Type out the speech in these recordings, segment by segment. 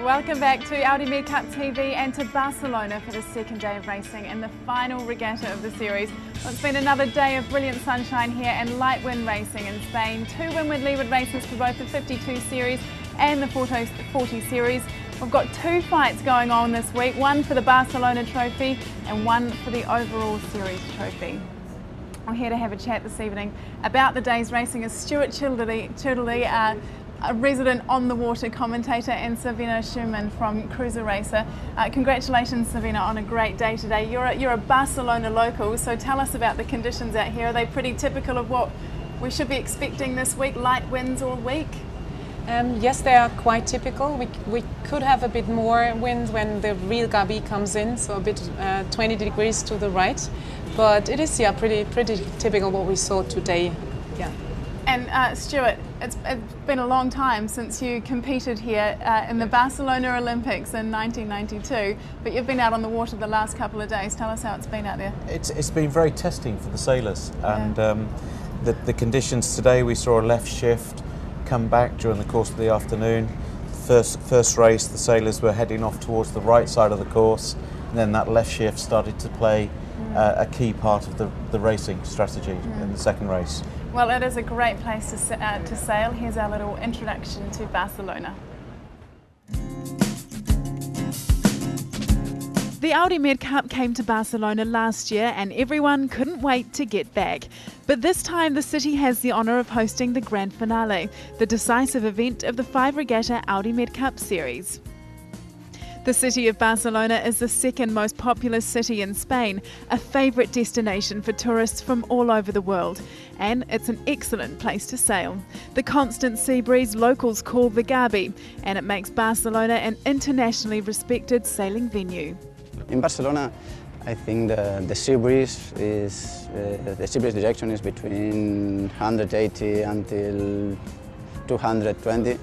Welcome back to Audi MedCup TV and to Barcelona for the second day of racing and the final regata of the series. Well, it's been another day of brilliant sunshine here and light wind racing in Spain. Two windward leeward races for both the 52 series and the 40 series. We've got two fights going on this week, one for the Barcelona trophy and one for the overall series trophy. I'm here to have a chat this evening about the day's racing is Stuart Chudley, a resident on the water commentator, and Savina Schumann from Cruiser Racer. Congratulations, Savina, on a great day today. You're a Barcelona local, so tell us about the conditions out here. Are they pretty typical of what we should be expecting this week, light winds all week? Yes, they are quite typical. We could have a bit more wind when the real Gabi comes in, so a bit 20 degrees to the right. But it is, yeah, pretty typical what we saw today. Yeah. And Stuart, it's been a long time since you competed here in the Barcelona Olympics in 1992, but you've been out on the water the last couple of days. Tell us how it's been out there. It's been very testing for the sailors, and the conditions today, we saw a left shift come back during the course of the afternoon. First race, the sailors were heading off towards the right side of the course, and then that left shift started to play a key part of the racing strategy in the second race. Well, it is a great place to sail. Here's our little introduction to Barcelona. The Audi MedCup came to Barcelona last year and everyone couldn't wait to get back. But this time the city has the honour of hosting the grand finale, the decisive event of the 5-regatta Audi MedCup series. The city of Barcelona is the second most populous city in Spain, a favourite destination for tourists from all over the world, and it's an excellent place to sail. The constant sea breeze locals call the Gabi, and it makes Barcelona an internationally respected sailing venue. In Barcelona, I think the sea breeze direction is between 180 until 220.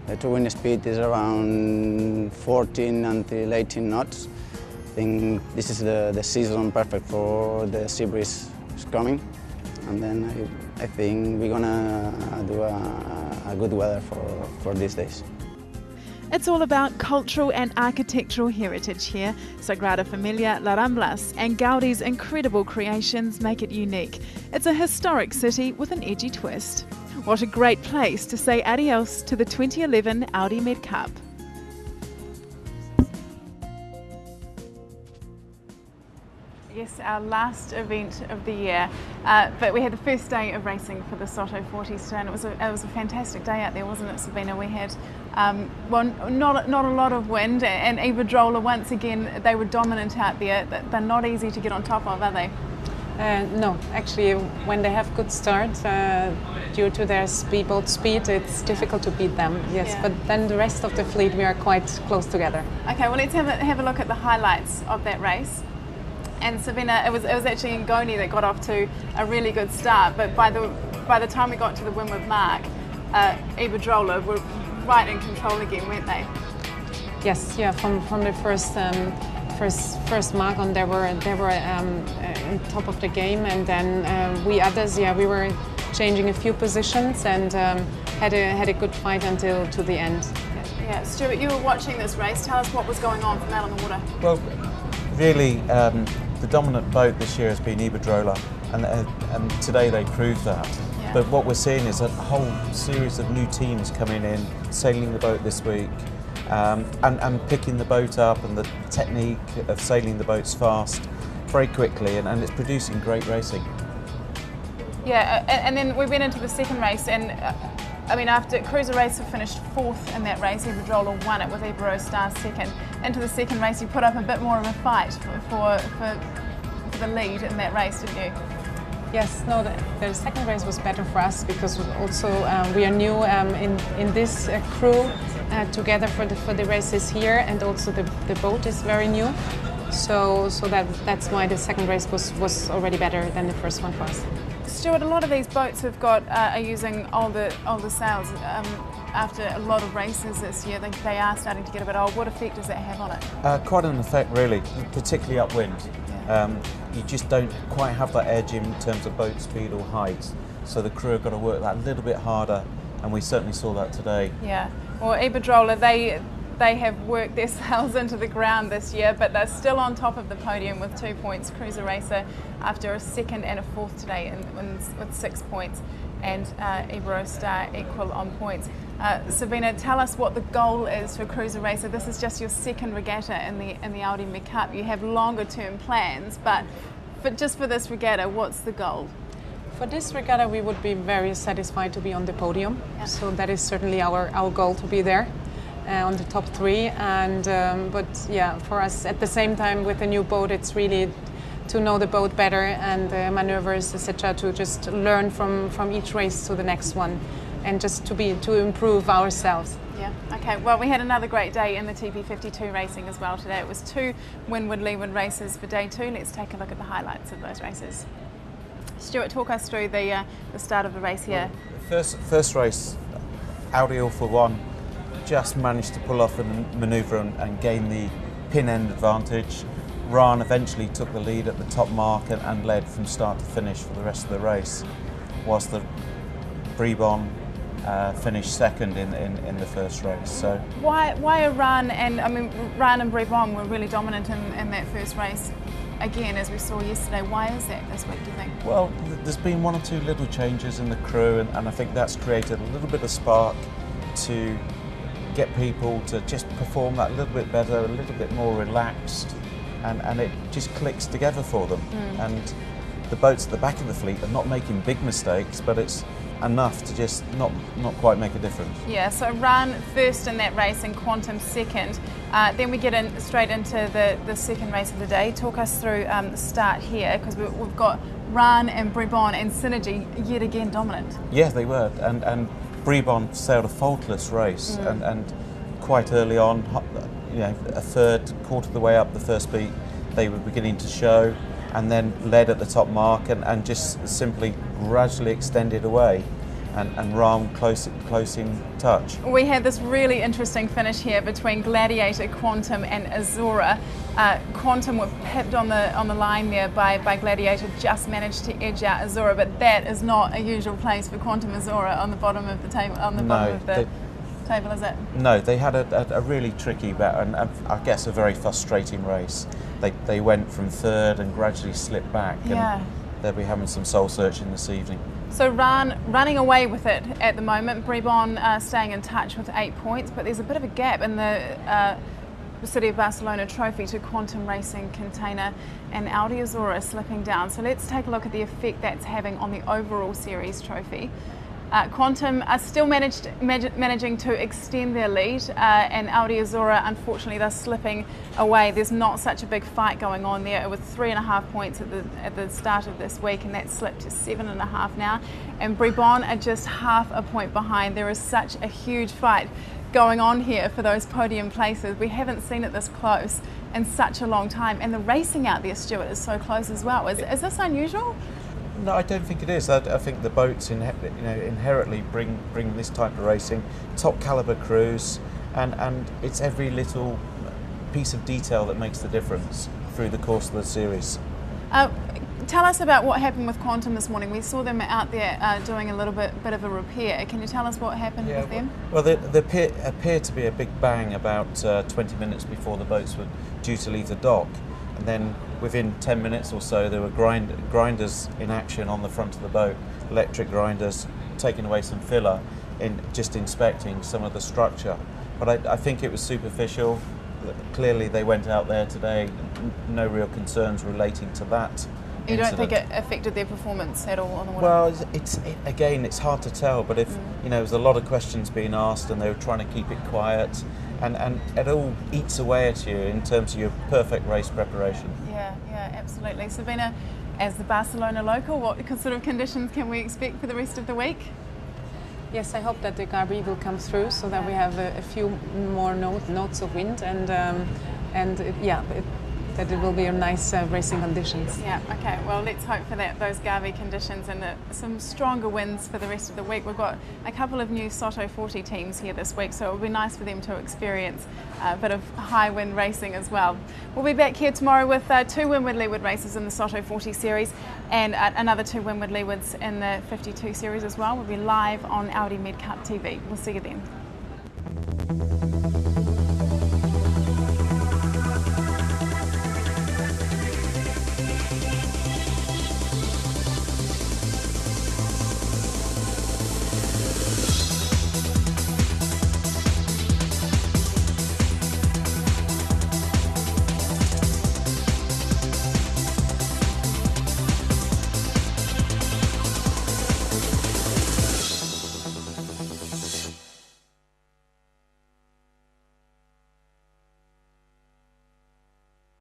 The wind speed is around 14 until 18 knots. I think this is the season perfect for the sea breeze coming. And then I think we're gonna do a good weather for these days. It's all about cultural and architectural heritage here. Sagrada Familia, La Ramblas and Gaudi's incredible creations make it unique. It's a historic city with an edgy twist. What a great place to say adios to the 2011 Audi MedCup. Yes, our last event of the year, but we had the first day of racing for the Soto 40s today, and it was a fantastic day out there, wasn't it, Sabina? We had not a lot of wind, and Iberdrola, once again, they were dominant out there. They're not easy to get on top of, are they? No, actually, when they have good start, due to their boat speed, it's difficult to beat them. Yes, yeah. But then the rest of the fleet, we are quite close together. Okay, well, let's have a look at the highlights of that race. And Savina, it was actually Ngoni that got off to a really good start, but by the time we got to the windward mark, Iberdrola were right in control again, weren't they? Yes, yeah. From the first mark on, they were on top of the game, and then we others, yeah, we were changing a few positions and had a good fight until to the end. Yeah, Stuart, you were watching this race. Tell us what was going on from out on the water. Well, really, the dominant boat this year has been Iberdrola, and today they proved that. Yeah. But what we're seeing is a whole series of new teams coming in, sailing the boat this week, and picking the boat up, and the technique of sailing the boats fast, very quickly, and it's producing great racing. Yeah, and then we went into the second race, and I mean, after Cruiser Racer finished fourth in that race, Iberdrola won it with Ibero Star second. Into the second race, you put up a bit more of a fight for the lead in that race, didn't you? Yes, no, the second race was better for us because also we are new in this crew together for the races here, and also the boat is very new. So that's why the second race was already better than the first one for us. Stuart, a lot of these boats have are using older sails. After a lot of races this year, they are starting to get a bit old. What effect does that have on it? Quite an effect, really, particularly upwind. Yeah. You just don't quite have that edge in terms of boat speed or height, so the crew have got to work that a little bit harder, and we certainly saw that today. Yeah. Well, Iberdrola, they have worked their sails into the ground this year, but they're still on top of the podium with 2 points. Cruiser Racer after a second and a fourth today with 6 points, and Iberostar equal on points. Sabina, tell us what the goal is for Cruiser Racer. This is just your second regatta in the Audi MedCup. You have longer term plans, but just for this regatta, what's the goal? For this regatta, we would be very satisfied to be on the podium. Yeah. So that is certainly our goal, to be there on the top 3. And but yeah, for us at the same time with the new boat, it's really to know the boat better and the maneuvers, etc. To just learn from each race to the next one, and just to improve ourselves. Yeah, okay. Well, we had another great day in the TP52 racing as well today. It was 2 windward-leeward races for day 2. Let's take a look at the highlights of those races. Stuart, talk us through the start of the race here. Well, first race, Audi All for One just managed to pull off a manoeuvre and gain the pin end advantage. Rahn eventually took the lead at the top mark and led from start to finish for the rest of the race, whilst the Bribon finished second in the first race. So why are Rahn and Bribon were really dominant in that first race? Again, as we saw yesterday, why is that this week, do you think? Well, there's been 1 or 2 little changes in the crew, and I think that's created a little bit of spark to get people to just perform that a little bit better, a little bit more relaxed, and it just clicks together for them. And the boats at the back of the fleet are not making big mistakes, but it's enough to just not quite make a difference. Yeah, so Rahn first in that race and Quantum second. Then we get straight into the second race of the day. Talk us through the start here, because we've got Rahn and Bribon and Synergy yet again dominant. Yeah, they were, and Bribon sailed a faultless race, and quite early on, a quarter of the way up the first beat, they were beginning to show, and then led at the top mark and just simply gradually extended away, and Rahn close in touch. We had this really interesting finish here between Gladiator, Quantum and Azura. Quantum were pipped on the line there by Gladiator, just managed to edge out Azura, but that is not a usual place for Quantum Azura on the bottom of the table. Table, is it? No, they had a really tricky and I guess a very frustrating race. They went from third and gradually slipped back, and they'll be having some soul searching this evening. So Rahn running away with it at the moment. Bribon staying in touch with 8 points, but there's a bit of a gap in the City of Barcelona trophy to Quantum Racing Container and Audi Azura slipping down. So let's take a look at the effect that's having on the overall series trophy. Quantum are still managing to extend their lead, and Audi Azura, unfortunately, they're slipping away. There's not such a big fight going on there. It was 3.5 points at the start of this week, and that's slipped to 7.5 now. And Bribon are just half a point behind. There is such a huge fight going on here for those podium places. We haven't seen it this close in such a long time, and the racing out there, Stuart, is so close as well. Is this unusual? No, I don't think it is. I think the boats inherently bring this type of racing, top caliber crews, and it's every little piece of detail that makes the difference through the course of the series. Tell us about what happened with Quantum this morning. We saw them out there doing a little bit of a repair. Can you tell us what happened with them? Well, there appeared to be a big bang about 20 minutes before the boats were due to leave the dock. And then within 10 minutes or so, there were grinders in action on the front of the boat, electric grinders, taking away some filler, just inspecting some of the structure. But I think it was superficial. Clearly they went out there today, no real concerns relating to that. You don't think it affected their performance at all on the water? Well, it's hard to tell, but if there was a lot of questions being asked and they were trying to keep it quiet, and it all eats away at you in terms of your perfect race preparation. Yeah, absolutely. Sabina, As the Barcelona local, what sort of conditions can we expect for the rest of the week? Yes, I hope that the Gabi will come through so that we have a few more notes of wind that it will be a nice racing conditions. Yeah, okay, well let's hope for that, those Gavi conditions and some stronger winds for the rest of the week. We've got a couple of new Soto 40 teams here this week, so it will be nice for them to experience a bit of high wind racing as well. We'll be back here tomorrow with 2 Windward Leeward races in the Soto 40 series and another 2 Windward Leewards in the 52 series as well. We'll be live on Audi MedCup TV. We'll see you then.